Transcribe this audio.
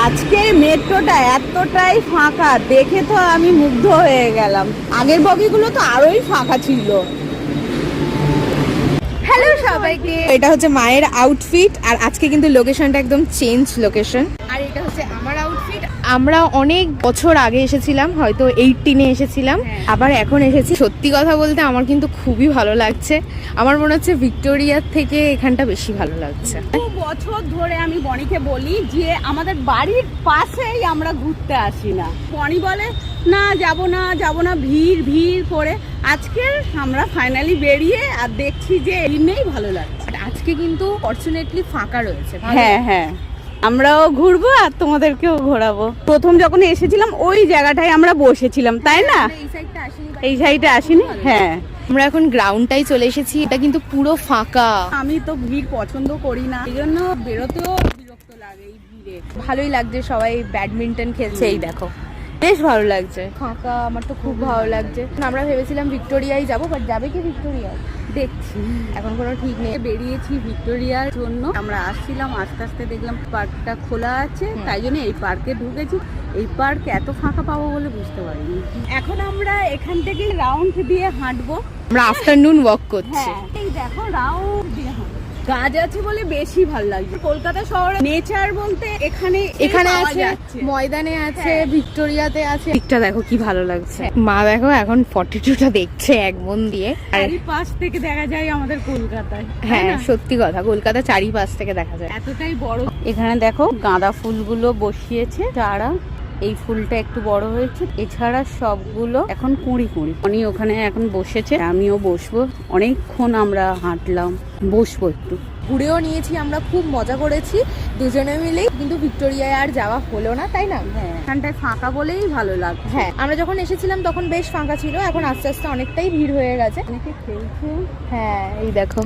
আজকের মেট্রোটা এতটাই ফাঁকা দেখে তো আমি মুগ্ধ হয়ে গেলাম। আগের বগিগুলো তো আরোই ফাঁকা ছিল। হ্যালো সবাইকে, এটা হচ্ছে মায়ের আউটফিট আর আজকে কিন্তু লোকেশনটা একদম চেঞ্জ লোকেশন। আর এটা হচ্ছে আমার আউটফিট। আমরা অনেক বছর আগে এসেছিলাম, হয়তো 18-এ এসেছিলাম, আবার এখন এসেছি। সত্যি কথা বলতে আমার কিন্তু খুবই ভালো লাগছে। আমার মনে হচ্ছে ভিক্টোরিয়ার থেকে এখানটা বেশি ভালো লাগছে। বছর ধরে আমি বনিকে বলি যে আমাদের বাড়ির পাশেই আমরা ঘুরতে আসি না। বনি বলে না যাব না, ভিড় ভিড় করে। আজকে আমরা ফাইনালি বেরিয়ে আর দেখছি যে এমনিই ভালো লাগছে। আজকে কিন্তু ফরচুনেটলি ফাঁকা রয়েছে। হ্যাঁ হ্যাঁ, আমরাও ঘুরবো আর তোমাদেরকেও ঘোরাবো। প্রথম যখন এসেছিলাম ওই জায়গাটায় আমরা বসেছিলাম, তাই না? এই সাইডে আসিনি। হ্যাঁ, আমরা এখন গ্রাউন্ডটাই চলে এসেছি। এটা কিন্তু পুরো ফাঁকা। আমি তো ভিড় পছন্দ করি না, এই জন্য বেরোতেও বিরক্ত লাগে এই ভিড়ে। ভালোই লাগছে, সবাই ব্যাডমিন্টন খেলছে। এই দেখো, বেশ ভালো লাগছে ফাঁকা। আমার তো খুব ভালো লাগছে। আমরা ভেবেছিলাম ভিক্টোরিয়ায় যাবো, বাট যাবে কি ভিক্টোরিয়ায় দেখছি, এখন কোনো ঠিক নেই। বেরিয়েছি ভিক্টোরিয়ার জন্য। আমরা আসছিলাম, আস্তে আস্তে দেখলাম পার্কটা খোলা আছে, তাই জন্য এই পার্কে ঢুকেছি। এই পার্ক এত ফাঁকা পাবো বলে বুঝতে পারিনি। এখন আমরা এখান থেকে রাউন্ড দিয়ে হাঁটবো। আমরা আফটারনুন ওয়াক করছি। এই দেখো রাউন্ড দিয়ে হাঁটবো। গাছ আছে বলে বেশি ভালো লাগছে। কলকাতা শহরে নেচার বলতে এখানে আছে, ময়দানে আছে, ভিক্টোরিয়াতে আছে। দিকটা দেখো কি ভালো লাগছে। মা দেখো এখন 42টা দেখছে এক মন দিয়ে। চারিপাশ থেকে দেখা যায় আমাদের কলকাতায়। হ্যাঁ সত্যি কথা, কলকাতা চারিপাশ থেকে দেখা যায়, এতটাই বড়। এখানে দেখো গাঁদা ফুলগুলো বসিয়েছে চারা। এই ফুলটা একটু বড় হয়েছে, এছাড়া সবগুলো এখন কুঁড়ি। উনি ওখানে এখন বসেছে, আমিও বসবো। অনেকক্ষণ আমরা হাঁটলাম, বসবো একটু। ঘুরেও নিয়েছি আমরা, খুব মজা করেছি দুজনে মিলে। কিন্তু ভিক্টোরিয়ায় আর যাওয়া হলো না, তাই না? হ্যাঁ, এখানটায় ফাঁকা বলেই ভালো লাগছে। হ্যাঁ, আমরা যখন এসেছিলাম তখন বেশ ফাঁকা ছিল, এখন আস্তে আস্তে অনেকটাই ভিড় হয়ে গেছে। অনেকে খেলছে। হ্যাঁ এই দেখো।